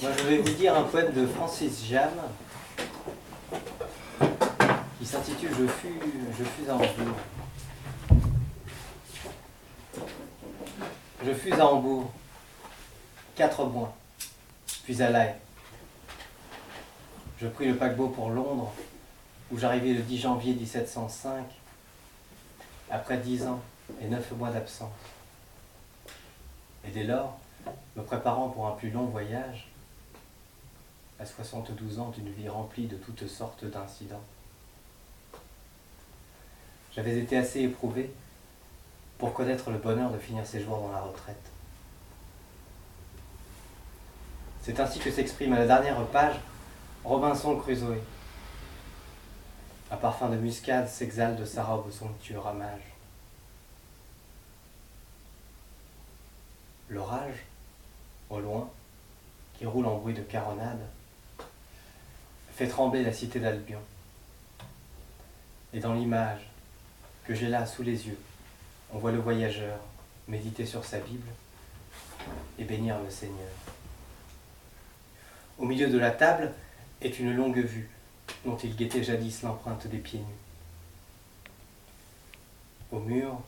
Moi, je vais vous dire un poème de Francis Jam qui s'intitule Je fus à Hambourg. Je fus à Hambourg 4 mois, puis à La Haye. Je pris le paquebot pour Londres, où j'arrivai le 10 janvier 1705, après 10 ans et 9 mois d'absence. Et dès lors, me préparant pour un plus long voyage, à 72 ans d'une vie remplie de toutes sortes d'incidents, j'avais été assez éprouvé pour connaître le bonheur de finir ses jours dans la retraite. C'est ainsi que s'exprime à la dernière page Robinson Crusoe. Un parfum de muscade s'exhale de sa robe au somptueux ramage. L'orage, au loin, qui roule en bruit de caronade, fait trembler la cité d'Albion. Et dans l'image que j'ai là sous les yeux, on voit le voyageur méditer sur sa Bible et bénir le Seigneur. Au milieu de la table est une longue vue dont il guettait jadis l'empreinte des pieds nus. Au mur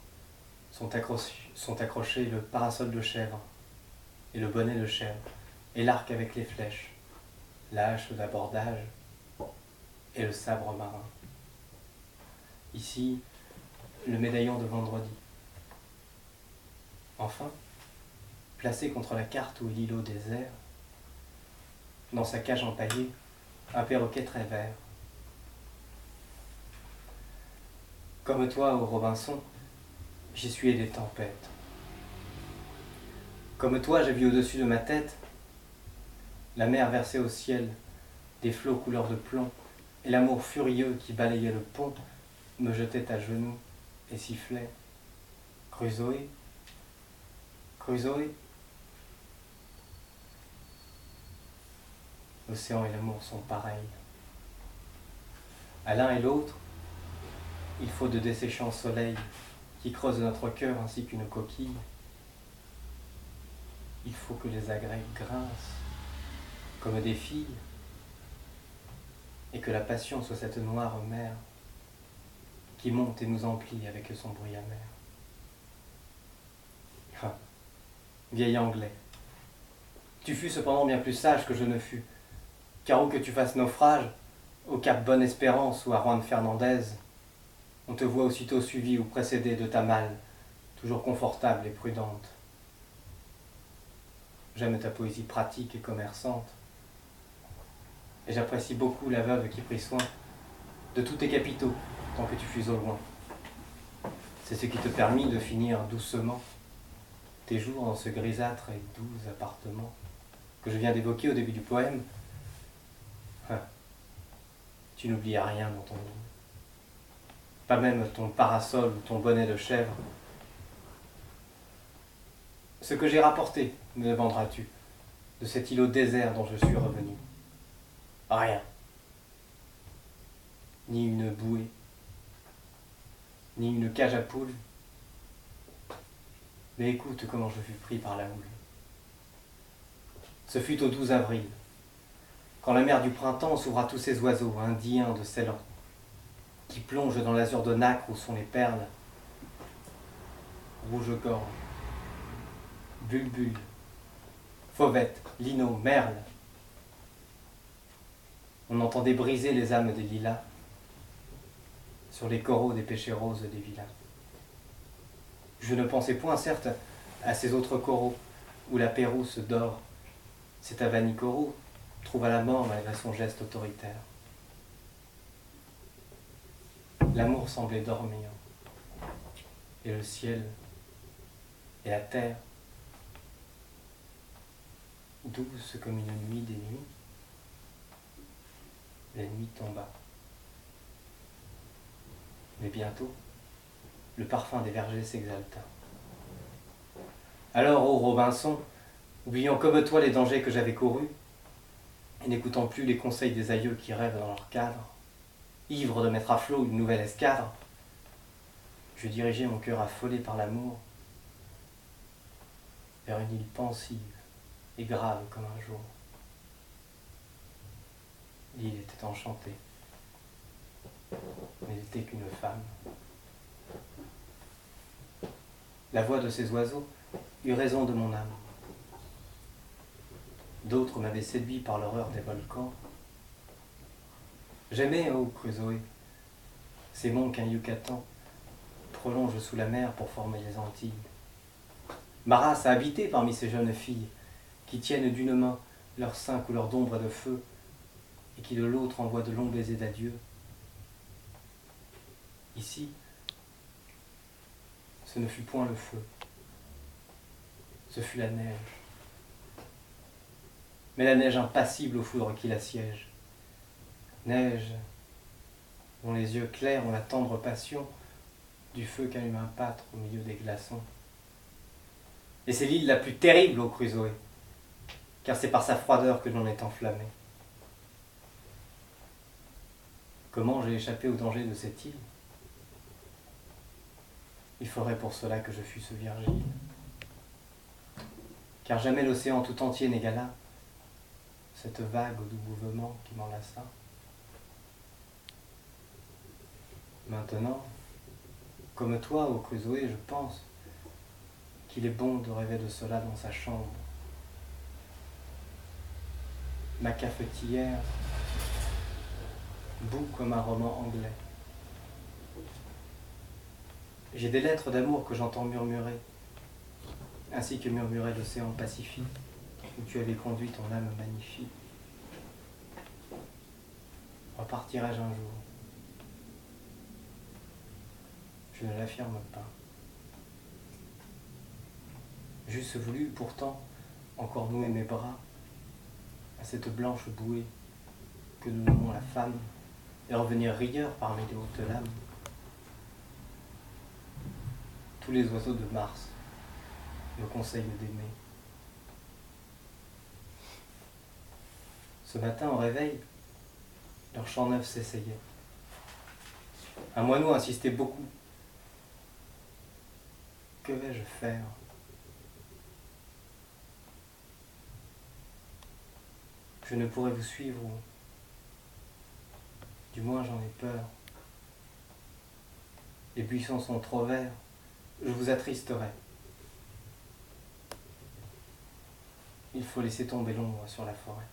sont accrochés le parasol de chèvre et le bonnet de chèvre et l'arc avec les flèches, la hache d'abordage et le sabre marin. Ici, le médaillon de vendredi. Enfin, placé contre la carte où est l'îlot désert, dans sa cage empaillée, un perroquet très vert. Comme toi, ô Robinson, j'essuyais des tempêtes. Comme toi, j'ai vu au-dessus de ma tête la mer verser au ciel des flots couleur de plomb, et l'amour furieux qui balayait le pont me jetait à genoux et sifflait « Crusoe, Crusoe ». L'océan et l'amour sont pareils. À l'un et l'autre, il faut de desséchants soleils qui creusent notre cœur ainsi qu'une coquille. Il faut que les agrès grincent comme des filles et que la passion soit cette noire mer qui monte et nous emplit avec son bruit amer. Ah, vieil Anglais, tu fus cependant bien plus sage que je ne fus, car où que tu fasses naufrage, au cap Bonne-Espérance ou à Juan-Fernandez, on te voit aussitôt suivi ou précédé de ta malle, toujours confortable et prudente. J'aime ta poésie pratique et commerçante, et j'apprécie beaucoup la veuve qui prit soin de tous tes capitaux, tant que tu fus au loin. C'est ce qui te permit de finir doucement tes jours dans ce grisâtre et doux appartement que je viens d'évoquer au début du poème. Tu n'oublias rien dans ton livre. Pas même ton parasol ou ton bonnet de chèvre. Ce que j'ai rapporté, me demanderas-tu, de cet îlot désert dont je suis revenu. Rien. Ni une bouée, ni une cage à poules. Mais écoute comment je fus pris par la houle. Ce fut au 12 avril, quand la mer du printemps s'ouvre à tous ces oiseaux indiens de Ceylan, qui plongent dans l'azur de nacre où sont les perles, rouge-gorge, bulbule, fauvette, linot, merle. On entendait briser les âmes des lilas sur les coraux des pêchers roses des villas. Je ne pensais point, certes, à ces autres coraux où la pérouse dort. Cet avanicoraux trouva la mort malgré son geste autoritaire. L'amour semblait dormir, et le ciel et la terre, douce comme une nuit des nuits, la nuit tomba. Mais bientôt, le parfum des vergers s'exalta. Alors, ô Robinson, oubliant comme toi les dangers que j'avais courus, et n'écoutant plus les conseils des aïeux qui rêvent dans leur cadre, ivre de mettre à flot une nouvelle escadre, je dirigeai mon cœur affolé par l'amour vers une île pensive et grave comme un jour. L'île était enchantée. Mais elle n'était qu'une femme. La voix de ces oiseaux eut raison de mon âme. D'autres m'avaient séduit par l'horreur des volcans. J'aimais, ô Crusoé, ces monts qu'un Yucatan prolonge sous la mer pour former les Antilles. Ma race a habité parmi ces jeunes filles qui tiennent d'une main leur sein couleur d'ombre et de feu et qui de l'autre envoient de longs baisers d'adieu. Ici, ce ne fut point le feu, ce fut la neige. Mais la neige impassible aux foudres qui l'assiègent. Neige dont les yeux clairs ont la tendre passion du feu qu'allume un pâtre au milieu des glaçons. Et c'est l'île la plus terrible au Crusoé, car c'est par sa froideur que l'on est enflammé. Comment j'ai échappé au danger de cette île? Il faudrait pour cela que je fusse Virgile, car jamais l'océan tout entier n'égala cette vague au doux mouvement qui m'enlaça. Maintenant, comme toi, ô Crusoé, je pense qu'il est bon de rêver de cela dans sa chambre. Ma cafetière bout comme un roman anglais. J'ai des lettres d'amour que j'entends murmurer, ainsi que murmurait l'océan Pacifique, où tu avais conduit ton âme magnifique. Repartirai-je un jour? Je ne l'affirme pas. J'eusse voulu, pourtant, encore nouer mes bras à cette blanche bouée que nous nommons la femme, et revenir rieur parmi les hautes lames. Tous les oiseaux de Mars me conseillent d'aimer. Ce matin, au réveil, leur chant neuf s'essayait. Un moineau insistait beaucoup. Que vais-je faire? Je ne pourrai vous suivre, ou du moins j'en ai peur. Les buissons sont trop verts, je vous attristerai. Il faut laisser tomber l'ombre sur la forêt.